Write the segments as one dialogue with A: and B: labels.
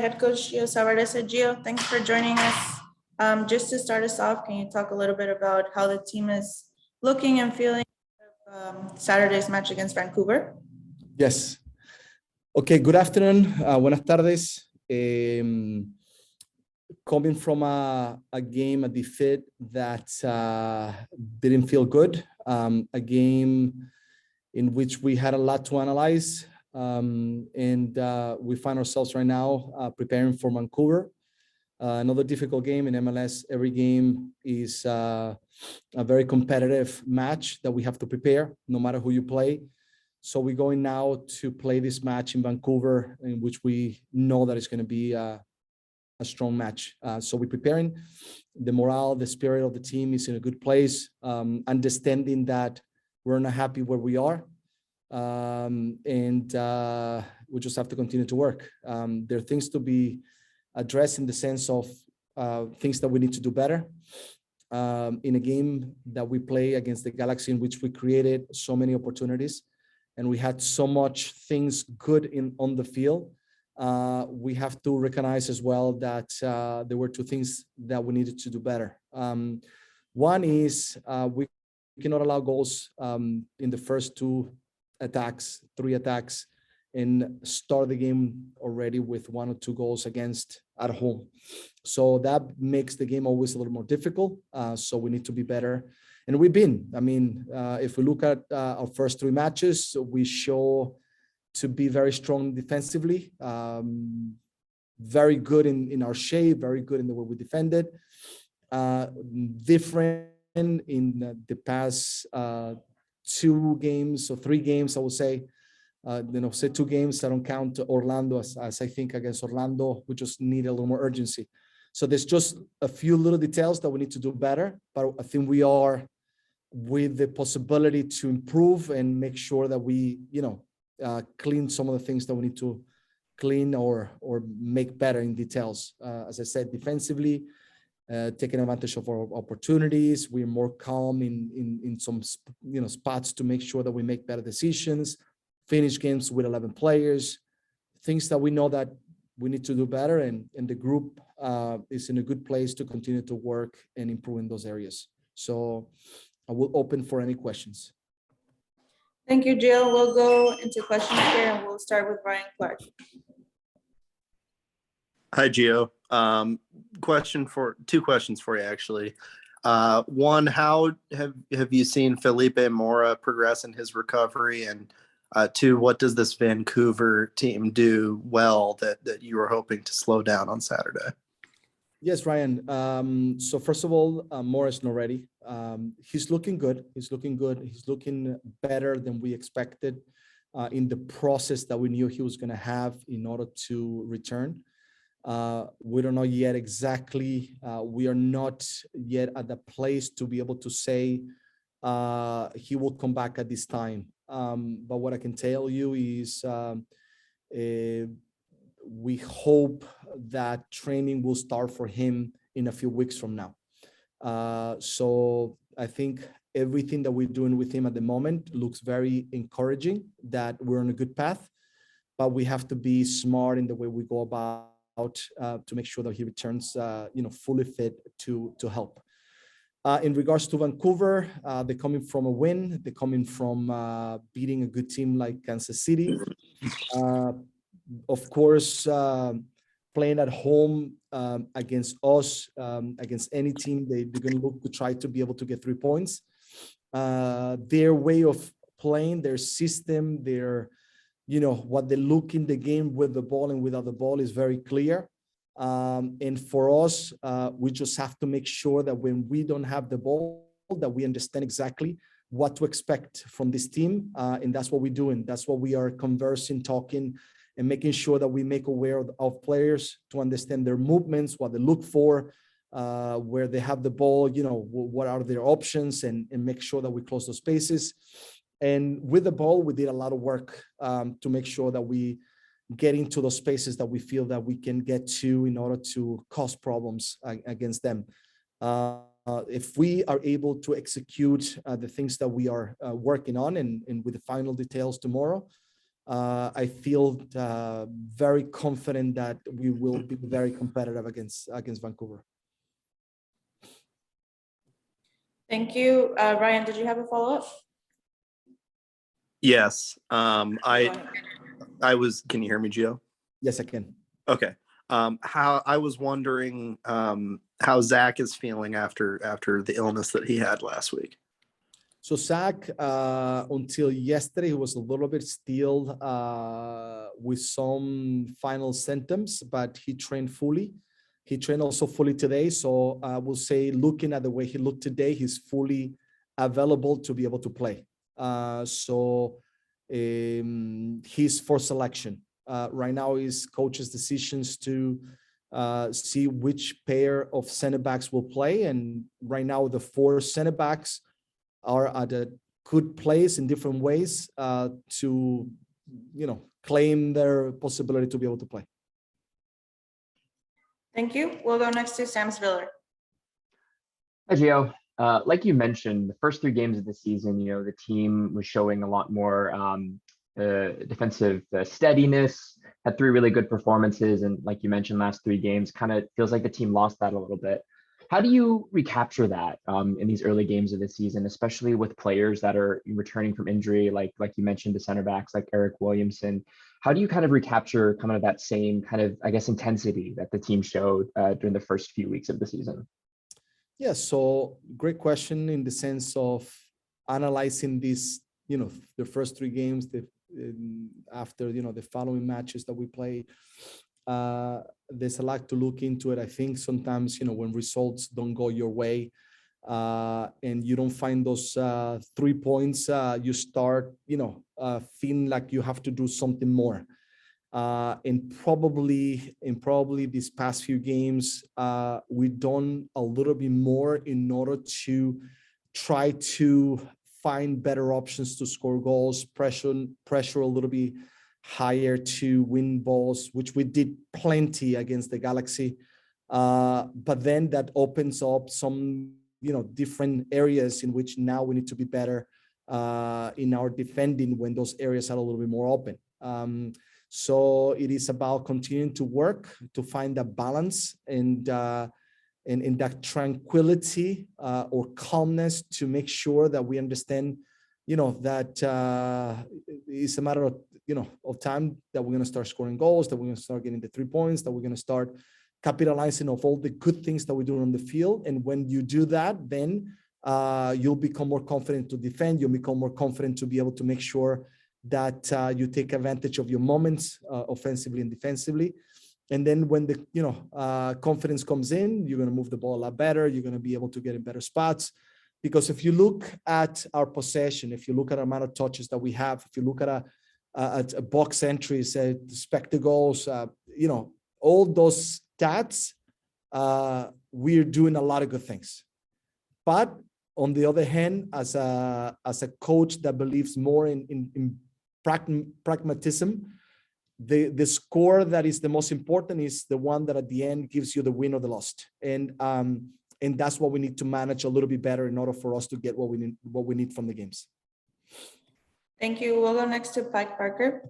A: head coach Gio Savarese. Gio, thanks for joining us. Just to start us off, can you talk a little bit about how the team is looking and feeling Saturday's match against Vancouver?
B: Yes. Okay, good afternoon. Buenas tardes. Coming from a game, a defeat that didn't feel good, a game in which we had a lot to analyze, and we find ourselves right now preparing for Vancouver. Another difficult game in MLS. Every game is a very competitive match that we have to prepare, no matter who you play. So we're going now to play this match in Vancouver, in which we know that it's going to be a strong match. So we're preparing. The morale, the spirit of the team is in a good place. Understanding that we're not happy where we are, and we just have to continue to work. There are things to be addressed in the sense of things that we need to do better. In a game that we play against the Galaxy, in which we created so many opportunities, and we had so much things good on the field. We have to recognize as well that there were two things that we needed to do better. One is we cannot allow goals in the first three attacks, and start the game already with 1 or 2 goals against at home. So that makes the game always a little more difficult. So we need to be better. And we've been. I mean, if we look at our first 3 matches, we show to be very strong defensively, very good in our shape, very good in the way we defended. Different in the past 2 games or 3 games, I would say. Say 2 games. I don't count Orlando as I think against Orlando, we just need a little more urgency. So there's just a few little details that we need to do better, but I think we are with the possibility to improve and make sure that we, clean some of the things that we need to clean or make better in details. As I said, defensively, taking advantage of our opportunities. We're more calm in some spots to make sure that we make better decisions. Finish games with 11 players. Things that we know that we need to do better, and the group is in a good place to continue to work and improve in those areas. So I will open for any questions.
A: Thank you, Jill. We'll go into questions here, and we'll start with Ryan Clark.
C: Hi, Gio. 2 questions for you, actually. One, how have you seen Felipe Mora progress in his recovery? And 2, what does this Vancouver team do well that you were hoping to slow down on Saturday?
B: Yes, Ryan. So first of all, Morris not ready. He's looking good. He's looking better than we expected in the process that we knew he was going to have in order to return. We don't know yet exactly. We are not yet at the place to be able to say he will come back at this time. But what I can tell you is we hope that training will start for him in a few weeks from now. So I think everything that we're doing with him at the moment looks very encouraging, that we're on a good path, but we have to be smart in the way we go about to make sure that he returns fully fit to help. In regards to Vancouver, they're coming from a win. They're coming from beating a good team like Kansas City. Of course, playing at home against us, against any team, they're going to look to try to be able to get 3 points. Their way of playing, their system, what they look in the game with the ball and without the ball is very clear. And for us, we just have to make sure that when we don't have the ball, that we understand exactly what to expect from this team. And that's what we're doing. That's what we are conversing, talking, and making sure that we make aware of players to understand their movements, what they look for, where they have the ball, what are their options, and make sure that we close those spaces. And with the ball, we did a lot of work to make sure that we get into those spaces that we feel that we can get to in order to cause problems against them. If we are able to execute the things that we are working on and with the final details tomorrow, I feel very confident that we will be very competitive against Vancouver.
A: Thank you. Ryan, did you have a follow-up?
C: Yes.
A: Go ahead.
C: Can you hear me, Gio?
B: Yes, I can.
C: Okay. How I was wondering how Zach is feeling after the illness that he had last week.
B: So Zach, until yesterday, he was a little bit still with some final symptoms, but he trained fully. He trained also fully today. So I will say, looking at the way he looked today, he's fully available to be able to play. He's for selection. Right now is coach's decisions to see which pair of center backs will play. And right now, the 4 center backs are at a good place in different ways to, claim their possibility to be able to play.
A: Thank you. We'll go next to Sam Spiller.
D: Hi, Gio. Like you mentioned, the first 3 games of the season, the team was showing a lot more defensive steadiness, had 3 really good performances. And like you mentioned, last 3 games, kind of feels like the team lost that a little bit. How do you recapture that in these early games of the season, especially with players that are returning from injury, like you mentioned, the center backs like Eric Williamson? How do you kind of recapture kind of that same kind of, I guess, intensity that the team showed during the first few weeks of the season?
B: Yeah, so great question in the sense of analyzing this, the first 3 games, after, the following matches that we play. There's a lot to look into it. I think sometimes, when results don't go your way and you don't find those 3 points, you start, feeling like you have to do something more. And probably these past few games, we've done a little bit more in order to try to find better options to score goals, pressure a little bit higher to win balls, which we did plenty against the Galaxy. But then that opens up some, different areas in which now we need to be better in our defending when those areas are a little bit more open. So it is about continuing to work to find that balance and that tranquility or calmness to make sure that we understand, that it's a matter of, of time that we're going to start scoring goals, that we're going to start getting the 3 points, that we're going to start capitalizing of all the good things that we do on the field. And when you do that, then you'll become more confident to defend. You'll become more confident to be able to make sure that you take advantage of your moments offensively and defensively. And then when the confidence comes in, you're going to move the ball a lot better. You're going to be able to get in better spots. Because if you look at our possession, if you look at the amount of touches that we have, if you look at a box entries, expected goals, all those stats, we're doing a lot of good things. But on the other hand, as a coach that believes more in pragmatism, the score that is the most important is the one that at the end gives you the win or the loss. And that's what we need to manage a little bit better in order for us to get what we need from the games.
A: Thank you. We'll go next to Pike Parker.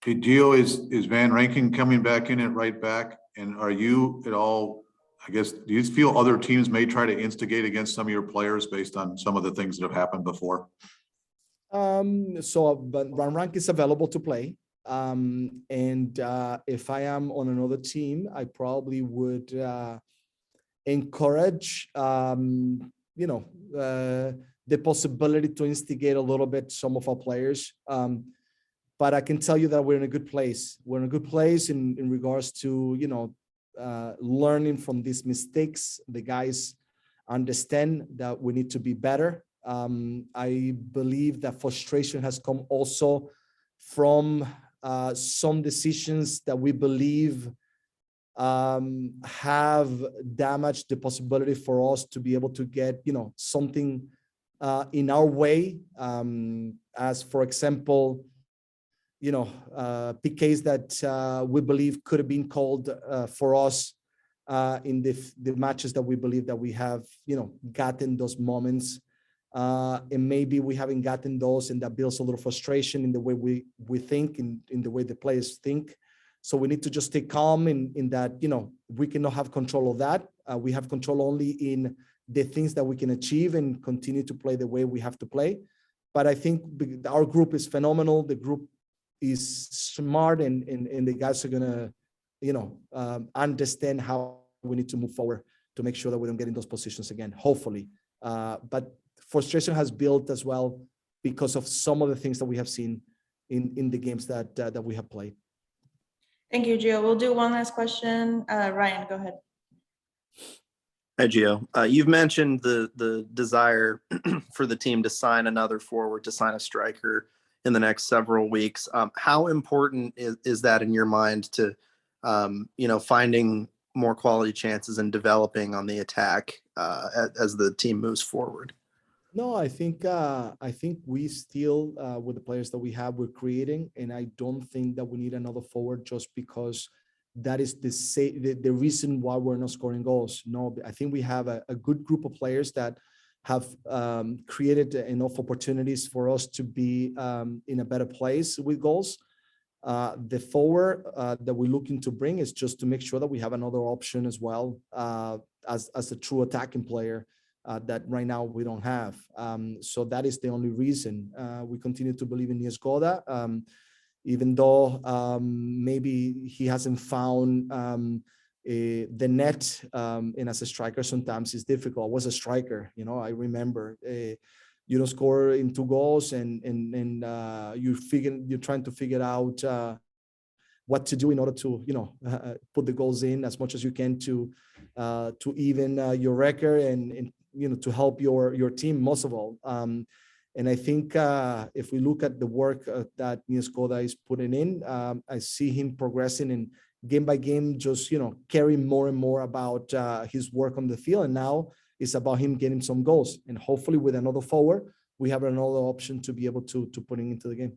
E: Hey, Gio, is Van Rankin coming back in at right back? And are you at all, I guess, do you feel other teams may try to instigate against some of your players based on some of the things that have happened before?
B: But Van Rankin is available to play. And if I am on another team, I probably would encourage, the possibility to instigate a little bit some of our players. But I can tell you that we're in a good place. We're in a good place in regards to, learning from these mistakes. The guys understand that we need to be better. I believe that frustration has come also from some decisions that we believe have damaged the possibility for us to be able to get, something in our way. As for example, PKs that we believe could have been called for us in the matches that we believe that we have, gotten those moments And maybe we haven't gotten those, and that builds a little frustration in the way we think, in the way the players think. So we need to just stay calm in that, we cannot have control of that. We have control only in the things that we can achieve and continue to play the way we have to play. But I think our group is phenomenal. The group is smart, and the guys are gonna, understand how we need to move forward to make sure that we don't get in those positions again, hopefully. But frustration has built as well because of some of the things that we have seen in the games that we have played.
A: Thank you, Gio. We'll do one last question. Ryan, go ahead.
C: Hi, Gio. You've mentioned the desire for the team to sign another forward, to sign a striker in the next several weeks. How important is that in your mind to, finding more quality chances and developing on the attack as the team moves forward?
B: No, I think we still, with the players that we have, we're creating, and I don't think that we need another forward just because that is the reason why we're not scoring goals. No, I think we have a good group of players that have created enough opportunities for us to be in a better place with goals. The forward that we're looking to bring is just to make sure that we have another option as well, as a true attacking player that right now we don't have. So that is the only reason. We continue to believe in Niezgoda, even though maybe he hasn't found the net, and as a striker sometimes it's difficult. I was a striker, I remember you don't score in 2 goals, and you're trying to figure out what to do in order to put the goals in as much as you can to even your record and to help your team most of all. And I think if we look at the work that Niezgoda is putting in, I see him progressing, and game by game, just caring more and more about his work on the field. And now it's about him getting some goals, and hopefully with another forward, we have another option to be able to put him into the game.